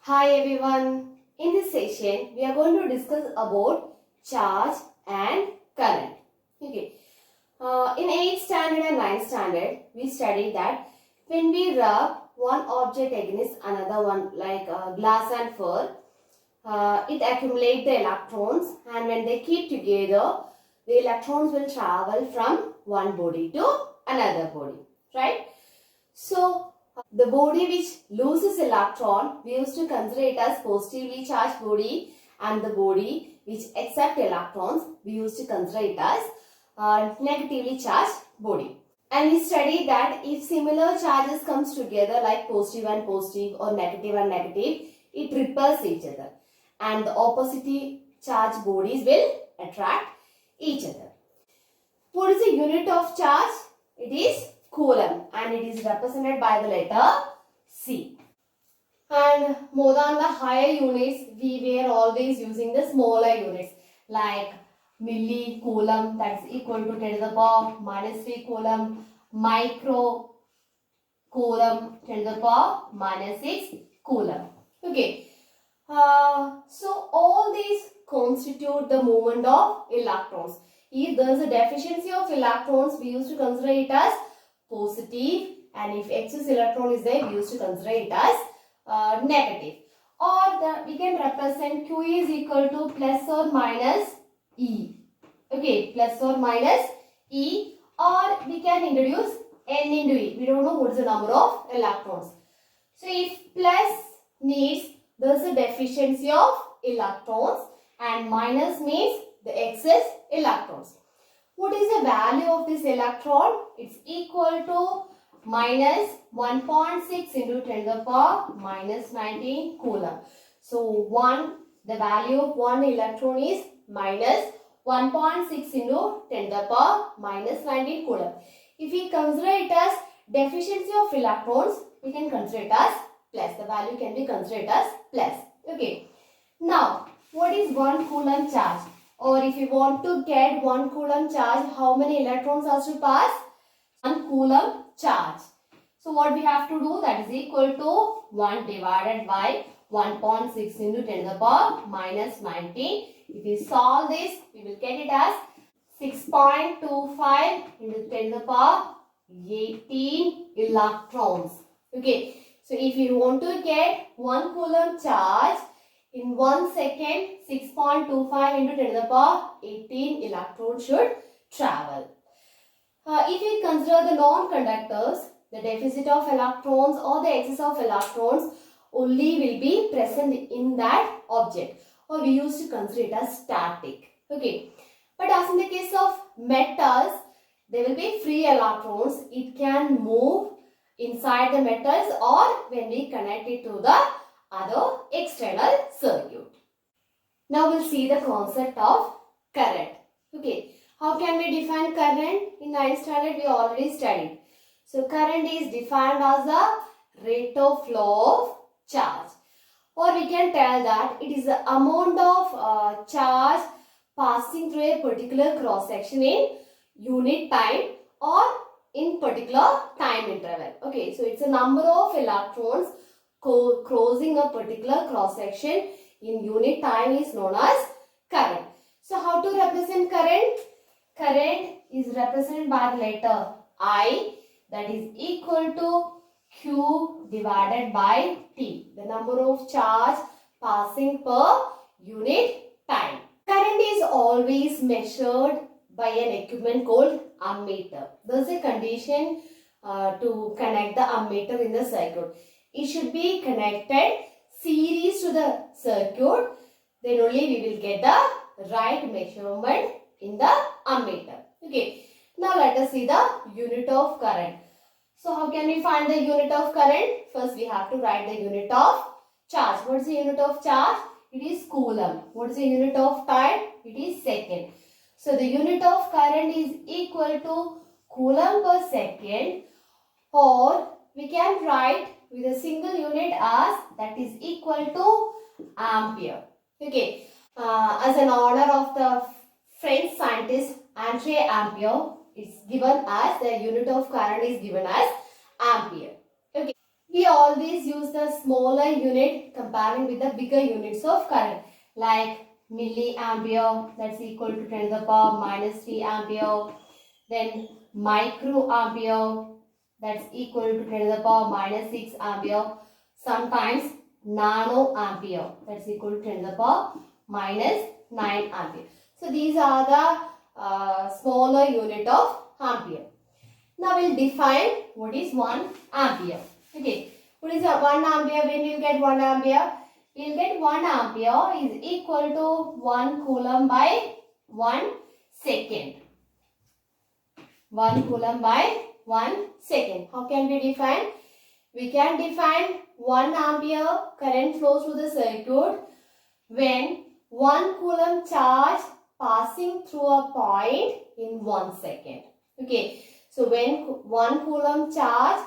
Hi everyone. In this session, we are going to discuss about charge and current. Okay. In 8th standard and 9th standard, we studied that when we rub one object against another one, like glass and fur, it accumulates the electrons, and when they keep together, the electrons will travel from one body to another body, right? So, the body which loses electron, we used to consider it as positively charged body, and the body which accepts electrons, we used to consider it as negatively charged body. And we studied that if similar charges comes together like positive and positive or negative and negative, it repels each other, and the opposite charged bodies will attract each other. What is the unit of charge? It is coulomb, and it is represented by the letter C. And more than the higher units, we were always using the smaller units like millicoulomb, that is equal to 10 to the power minus 3 coulomb, micro coulomb 10 to the power minus 6 coulomb. Okay. So all these constitute the movement of electrons. If there is a deficiency of electrons, we used to consider it as positive, and if excess electron is there, we used to consider it as negative. Or we can represent Q is equal to plus or minus E. Okay, plus or minus E, or we can introduce N into E. We don't know what is the number of electrons. So if plus means there is a deficiency of electrons, and minus means the excess electrons. What is the value of this electron? It's equal to minus 1.6 into 10 to the power minus 19 coulomb. So the value of one electron is minus 1.6 into 10 to the power minus 19 coulomb. If we consider it as deficiency of electrons, we can consider it as plus. The value can be considered as plus. Okay. Now, what is 1 coulomb charge? Or if you want to get 1 coulomb charge, how many electrons has to pass? 1 coulomb charge. So what we have to do, that is equal to 1 divided by 1.6 into 10 to the power minus 19. If we solve this, we will get it as 6.25 into 10 to the power 18 electrons. Okay. So if you want to get 1 coulomb charge, in 1 second, 6.25 into 10 to the power 18 electrons should travel. If we consider the non-conductors, the deficit of electrons or the excess of electrons only will be present in that object, or we used to consider it as static. Okay. But as in the case of metals, there will be free electrons. It can move inside the metals or when we connect it to the other external circuit. Now we'll see the concept of current. Okay, how can we define current? In 9th standard we already studied. So current is defined as the rate of flow of charge, or we can tell that it is the amount of charge passing through a particular cross section in unit time or in particular time interval. Okay, so it's a number of electrons crossing a particular cross section in unit time is known as current. So how to represent current? Current is represented by the letter I, that is equal to Q divided by T, the number of charge passing per unit time. Current is always measured by an equipment called ammeter. There is a condition to connect the ammeter in the circuit. It should be connected series to the circuit, then only we will get the right measurement in the ammeter. Okay. Now let us see the unit of current. So how can we find the unit of current? First we have to write the unit of charge. What is the unit of charge? It is coulomb. What is the unit of time? It is second. So the unit of current is equal to coulomb per second, or we can write with a single unit as that is equal to ampere. Okay. As an honor of the French scientist Andre Ampere, it's given as the unit of current is given as ampere. Okay. We always use the smaller unit comparing with the bigger units of current, like milliampere, that's equal to 10 to the power minus 3 ampere. Then microampere, that's equal to 10 to the power minus 6 ampere. Sometimes nanoampere, that's equal to 10 to the power minus 9 ampere. So these are the smaller unit of ampere. Now we'll define what is 1 ampere. Okay, what is 1 ampere? When you get 1 ampere? We'll get 1 ampere is equal to 1 coulomb by 1 second. 1 coulomb by 1 second. How can we define? We can define 1 ampere current flows through the circuit when 1 coulomb charge passing through a point in 1 second. Okay, so when 1 coulomb charge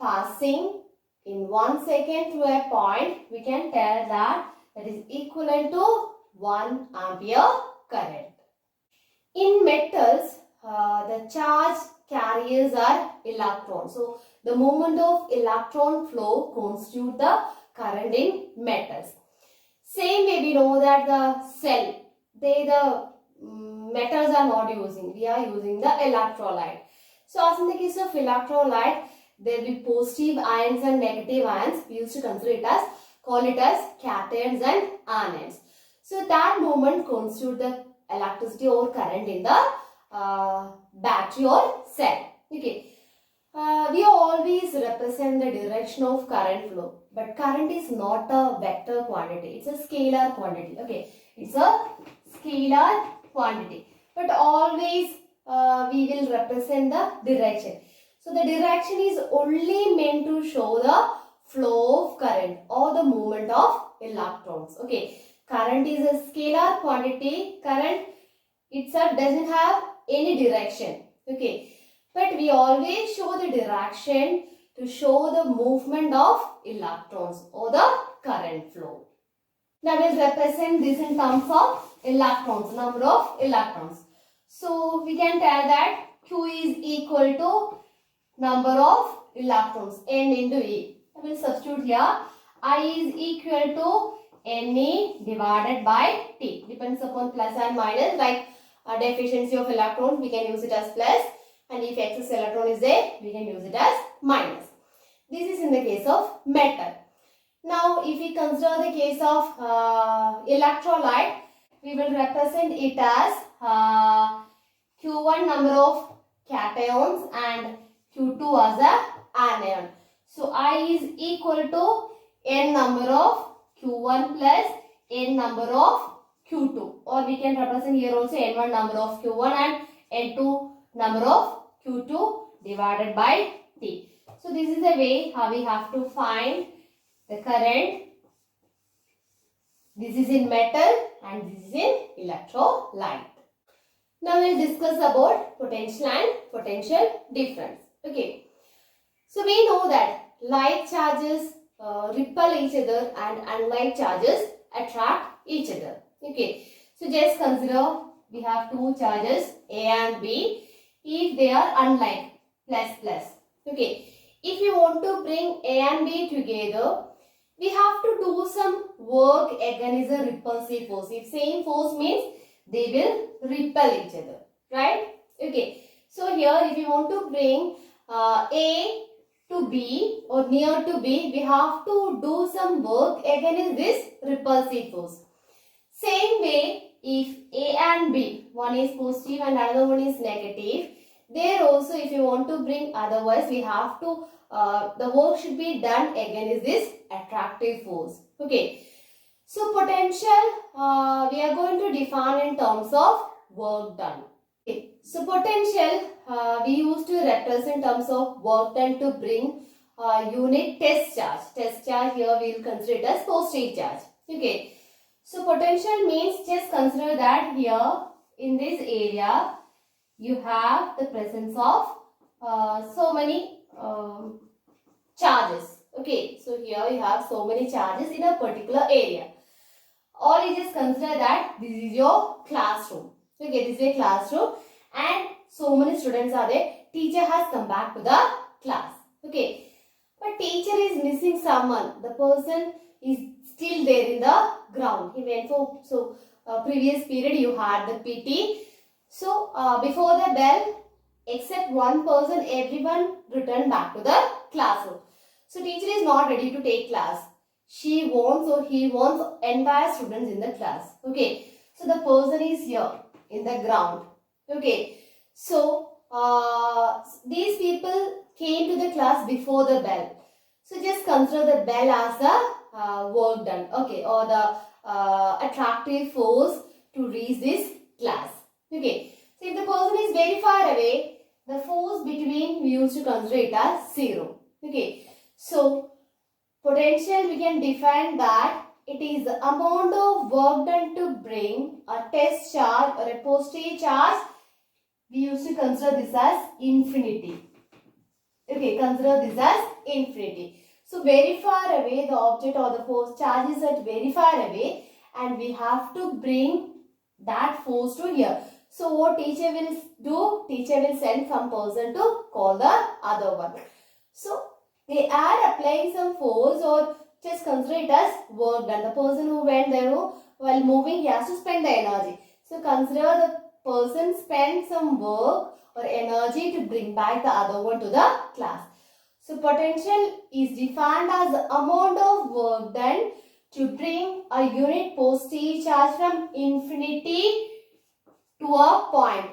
passing in 1 second through a point, we can tell that is equivalent to 1 ampere current. In metals, the charge carriers are electrons. So the movement of electron flow constitute the current in metals. Same way we know that the cell, the metals are not using. We are using the electrolyte. So as in the case of electrolyte, there will be positive ions and negative ions. We used to consider it as, call it as cations and anions. So that movement constitute the electricity or current in the battery or cell. Okay. We always represent the direction of current flow. But current is not a vector quantity. It's a scalar quantity. Okay. It's a scalar quantity. But always we will represent the direction. So the direction is only meant to show the flow of current or the movement of electrons. Okay. Current is a scalar quantity. Current itself doesn't have any direction. Okay. But we always show the direction to show the movement of electrons or the current flow. Now we'll represent this in terms of electrons, number of electrons. So we can tell that Q is equal to number of electrons, N into E. I will substitute here. I is equal to Ne divided by T. Depends upon plus and minus. Like deficiency of electron, we can use it as plus. And if excess electron is there, we can use it as minus. This is in the case of metal. Now, if we consider the case of electrolyte, we will represent it as Q1 number of cations and Q2 as a anion. So, I is equal to N number of Q1 plus N number of Q2. Or we can represent here also N1 number of Q1 and N2 number of Q2 divided by T. So this is the way how we have to find the current. This is in metal and this is in electrolyte. Now we will discuss about potential and potential difference. Okay. So we know that like charges repel each other and unlike charges attract each other. Okay. So just consider we have two charges A and B. If they are unlike, plus plus. Okay. If you want to bring A and B together, we have to do some work against a repulsive force. If same force means they will repel each other. Right? Okay. So here if you want to bring A to B or near to B, we have to do some work against this repulsive force. Same way, if A and B, one is positive and another one is negative, there also if you want to bring, otherwise we have to, the work should be done against this attractive force. Okay. So potential, we are going to define in terms of work done. Okay. So potential, we used to represent in terms of work done to bring unit test charge. Test charge here we will consider it as positive charge. Okay. So potential means just consider that here in this area you have the presence of so many charges. Okay, so here you have so many charges in a particular area. Or you just consider that this is your classroom. Okay, this is a classroom and so many students are there. Teacher has come back to the class. Okay, But teacher is missing someone. The person is still there in the ground. He went for, previous period you had the PT. So before the bell, except one person, everyone returned back to the classroom. So teacher is not ready to take class. She wants or he wants entire students in the class. Okay. So the person is here in the ground. Okay. So these people came to the class before the bell. So just consider the bell as the work done. Okay. Or the attractive force to reach this class. Okay. So if the person is very far away, the force between we used to consider it as 0. Okay. So potential we can define that it is the amount of work done to bring a test charge or a positive charge. We used to consider this as infinity. Okay, consider this as infinity. So very far away the object or the force charge is at very far away and we have to bring that force to here. So what teacher will do? Teacher will send some person to call the other one. So they are applying some force or just consider it as work done. The person who went there while moving, he has to spend the energy. So consider the person spent some work or energy to bring back the other one to the class. So potential is defined as the amount of work done to bring a unit positive charge from infinity to a point.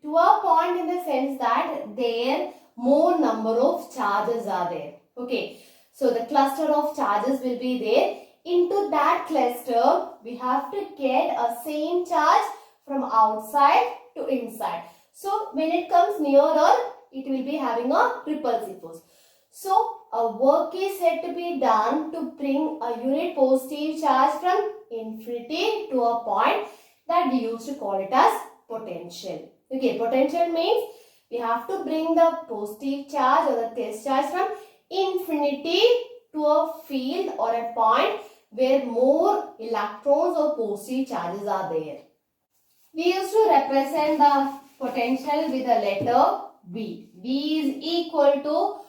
To a point in the sense that there more number of charges are there. Okay. So the cluster of charges will be there. Into that cluster, we have to get a same charge from outside to inside. So when it comes nearer, it will be having a repulsive force. So a work is said to be done to bring a unit positive charge from infinity to a point that we used to call it as potential. Okay, potential means we have to bring the positive charge or the test charge from infinity to a field or a point where more electrons or positive charges are there. We used to represent the potential with the letter V. V is equal to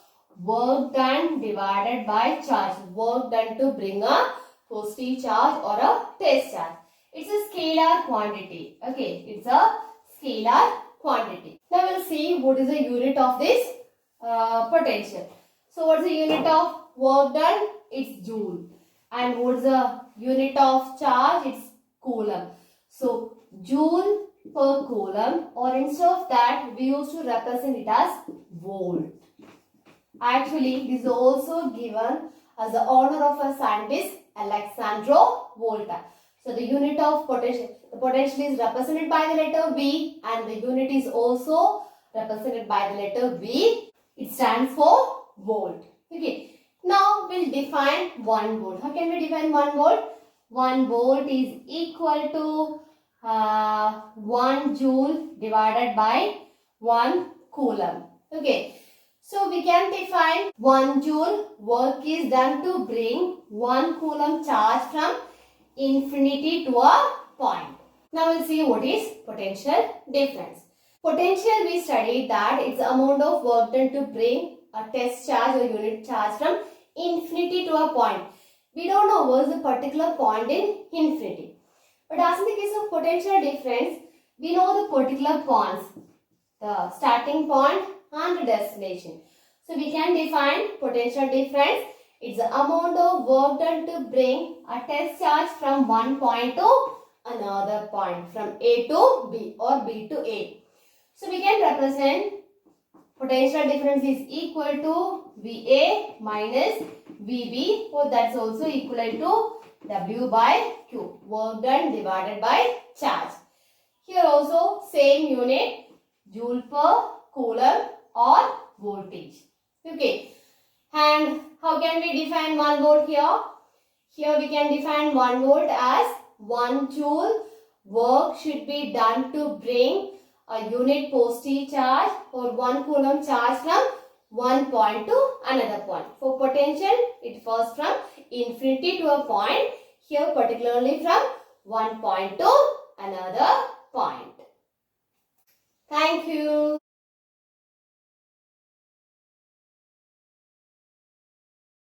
work done divided by charge. Work done to bring a positive charge or a test charge. It's a scalar quantity. Okay, it's a scalar quantity. Now we'll see what is the unit of this potential. So what's the unit of work done? It's joule. And what's the unit of charge? It's coulomb. So joule per coulomb, or instead of that we used to represent it as volt. Actually this is also given as the honor of a scientist Alessandro Volta. So the unit of potential, the potential is represented by the letter V and the unit is also represented by the letter V. It stands for volt. Okay. Now we'll define 1 volt. How can we define 1 volt? 1 volt is equal to 1 joule divided by 1 coulomb. Okay. So we can define 1 joule work is done to bring 1 coulomb charge from infinity to a point. Now we'll see what is potential difference. Potential we studied that it's the amount of work done to bring a test charge or unit charge from infinity to a point. We don't know what's the particular point in infinity. But as in the case of potential difference, we know the particular points, the starting point and the destination. So we can define potential difference. It's the amount of work done to bring a test charge from one point to another point, from A to B or B to A. So we can represent potential difference is equal to VA minus VB, so that's also equal to W by Q, work done divided by charge. Here also same unit, joule per coulomb or voltage. Okay, and how can we define 1 volt here? Here we can define 1 volt as 1 joule work should be done to bring a unit positive charge or 1 coulomb charge from one point to another point. For potential, it falls from infinity to a point. Here particularly from one point to another point. Thank you.